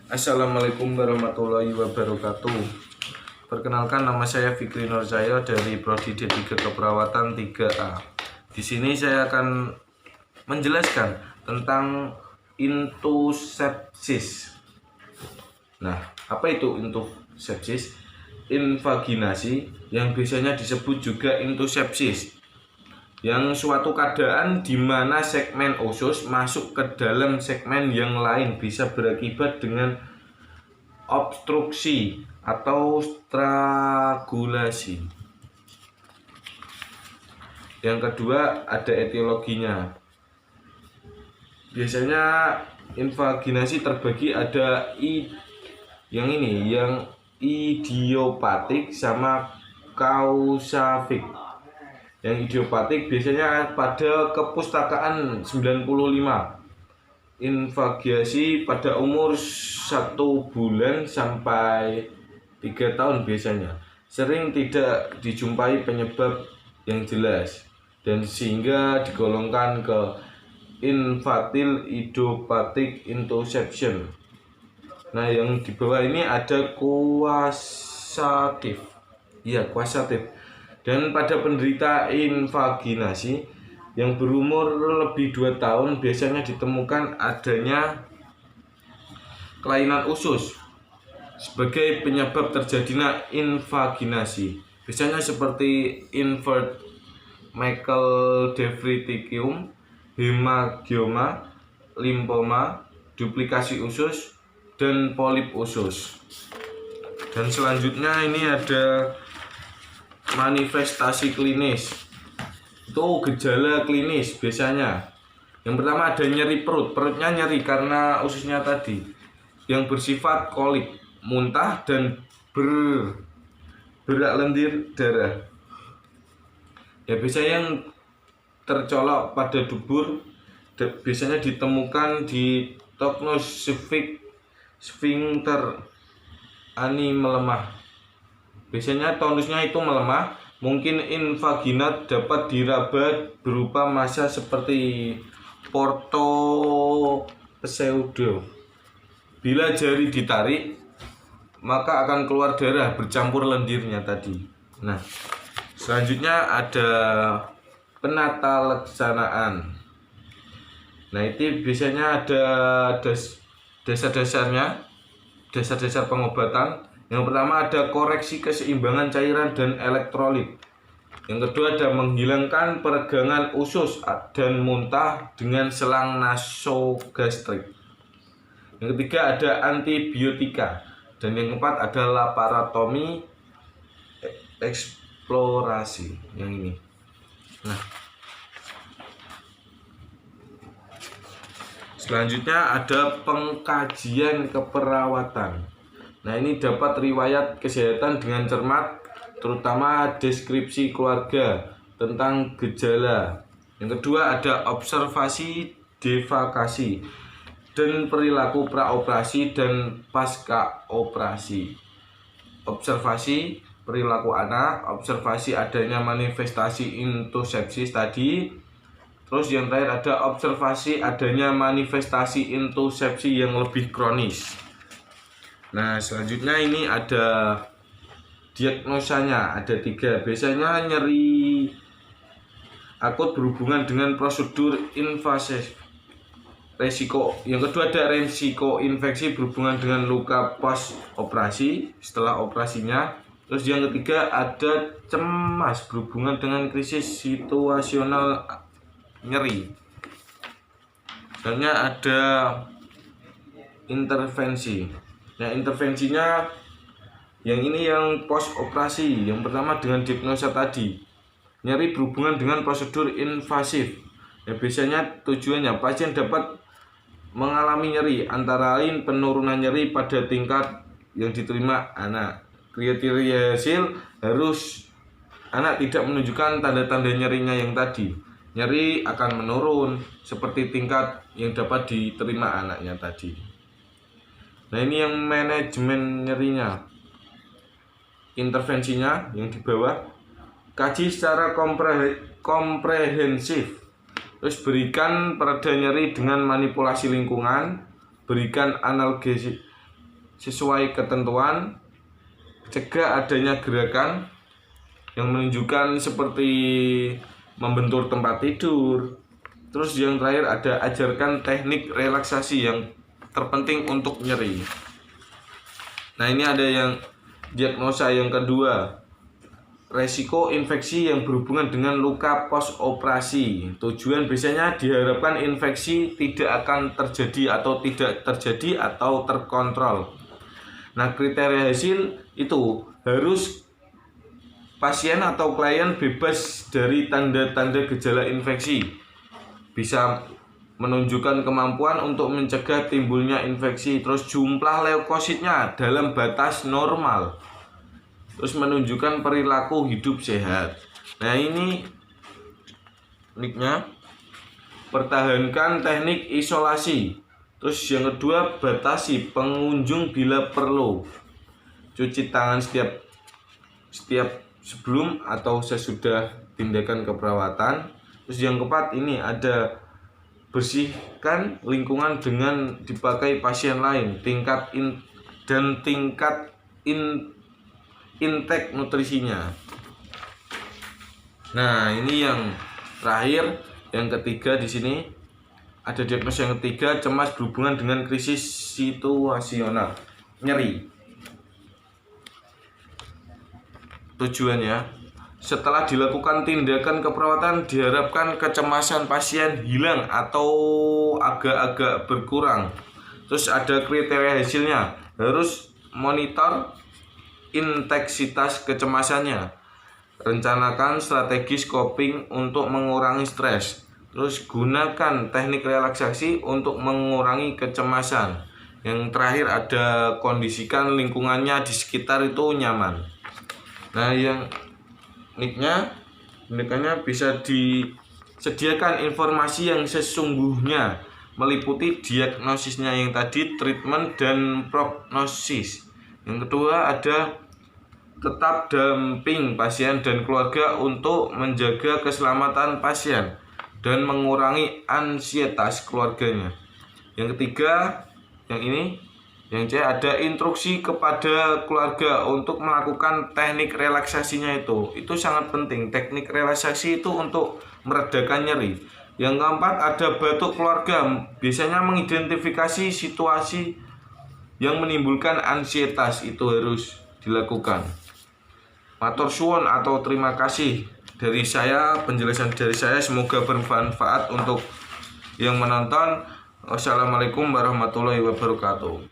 Assalamualaikum warahmatullahi wabarakatuh. Perkenalkan, nama saya Fikri Nurjaya dari Prodi D3 Keperawatan 3A. Di sini saya akan menjelaskan tentang intusepsis. Nah, apa itu intusepsis? Invaginasi yang biasanya disebut juga intusepsis, yang suatu keadaan di mana segmen usus masuk ke dalam segmen yang lain bisa berakibat dengan obstruksi atau strangulasi. Yang kedua, ada etiologinya. Biasanya invaginasi terbagi ada yang idiopatik sama kausafik. Yang idiopatik biasanya pada kepustakaan 95. Invagasi pada umur 1 bulan sampai 3 tahun biasanya. Sering tidak dijumpai penyebab yang jelas dan sehingga digolongkan ke infantile idiopathic intuseption. Nah, yang di bawah ini ada kuasatif. Iya, kuasatif. Dan pada penderita invaginasi yang berumur lebih 2 tahun biasanya ditemukan adanya kelainan usus sebagai penyebab terjadinya invaginasi. Biasanya seperti invert macrodevriticulum, hemangioma, limfoma, duplikasi usus, dan polip usus. Dan selanjutnya ini ada manifestasi klinis. Itu gejala klinis biasanya. Yang pertama ada nyeri perut. Perutnya nyeri karena ususnya tadi, yang bersifat kolik, muntah, dan berak lendir darah. Ya, biasanya yang tercolok pada dubur biasanya ditemukan di tonus sphincter ani melemah. Biasanya tonusnya itu melemah. Mungkin invagina dapat diraba berupa massa seperti porto pseudo. Bila jari ditarik, maka akan keluar darah bercampur lendirnya tadi. Nah, selanjutnya ada penata laksanaan. Nah, itu biasanya ada dasar-dasarnya, dasar-dasar pengobatan. Yang pertama ada koreksi keseimbangan cairan dan elektrolit. Yang kedua ada menghilangkan peregangan usus dan muntah dengan selang nasogastrik. Yang ketiga ada antibiotika. Dan yang keempat ada laparotomi eksplorasi. Yang ini. Nah, selanjutnya ada pengkajian keperawatan. Nah, ini dapat riwayat kesehatan dengan cermat, terutama deskripsi keluarga tentang gejala. Yang kedua ada observasi devakasi dan perilaku praoperasi dan pasca operasi. Observasi perilaku anak, observasi adanya manifestasi intusepsis tadi. Terus yang terakhir ada observasi adanya manifestasi intusepsi yang lebih kronis. Nah, selanjutnya ini ada diagnosanya, ada 3. Biasanya nyeri akut berhubungan dengan prosedur invasif. Resiko yang kedua ada resiko infeksi berhubungan dengan luka pas operasi setelah operasinya. Terus yang ketiga ada cemas berhubungan dengan krisis situasional nyeri. Selanjutnya ada intervensi. Nah, intervensinya yang ini yang post operasi. Yang pertama dengan diagnosa tadi, nyeri berhubungan dengan prosedur invasif. Ya, biasanya tujuannya pasien dapat mengalami nyeri, antara lain penurunan nyeri pada tingkat yang diterima anak. Kriteria hasil harus anak tidak menunjukkan tanda-tanda nyerinya yang tadi. Nyeri akan menurun seperti tingkat yang dapat diterima anaknya tadi. Nah, ini yang manajemen nyerinya. Intervensinya yang di bawah, kaji secara komprehensif. Terus berikan pereda nyeri dengan manipulasi lingkungan, berikan sesuai ketentuan. Cegah adanya gerakan yang menunjukkan seperti membentur tempat tidur. Terus yang terakhir ada ajarkan teknik relaksasi yang terpenting untuk nyeri. Nah, ini ada yang diagnosa yang kedua, resiko infeksi yang berhubungan dengan luka post operasi. Tujuan biasanya diharapkan infeksi tidak akan terjadi atau tidak terjadi atau terkontrol. Nah, kriteria hasil itu harus pasien atau klien bebas dari tanda-tanda gejala infeksi, bisa menunjukkan kemampuan untuk mencegah timbulnya infeksi, terus jumlah leukositnya dalam batas normal, terus menunjukkan perilaku hidup sehat. Nah, ini nicknya, pertahankan teknik isolasi. Terus yang kedua, batasi pengunjung bila perlu, cuci tangan setiap sebelum atau sesudah tindakan keperawatan. Terus yang keempat ini ada bersihkan lingkungan dengan dipakai pasien lain, tingkat intake nutrisinya. Nah, ini yang terakhir, yang ketiga di sini ada diagnosis yang ketiga, cemas berhubungan dengan krisis situasional, nyeri. Tujuannya, setelah dilakukan tindakan keperawatan diharapkan kecemasan pasien hilang atau agak-agak berkurang. Terus ada kriteria hasilnya, harus monitor intensitas kecemasannya, rencanakan strategi coping untuk mengurangi stres, terus gunakan teknik relaksasi untuk mengurangi kecemasan. Yang terakhir ada kondisikan lingkungannya di sekitar itu nyaman. Nah, yang nicknya bisa disediakan informasi yang sesungguhnya meliputi diagnosisnya yang tadi, treatment dan prognosis. Yang kedua ada tetap damping pasien dan keluarga untuk menjaga keselamatan pasien dan mengurangi ansietas keluarganya. Yang ketiga, yang ini, yang C, ada instruksi kepada keluarga untuk melakukan teknik relaksasinya itu sangat penting. Teknik relaksasi itu untuk meredakan nyeri. Yang keempat ada batuk keluarga, biasanya mengidentifikasi situasi yang menimbulkan ansietas, itu harus dilakukan. Matur suwun atau terima kasih dari saya, penjelasan dari saya semoga bermanfaat untuk yang menonton. Wassalamualaikum warahmatullahi wabarakatuh.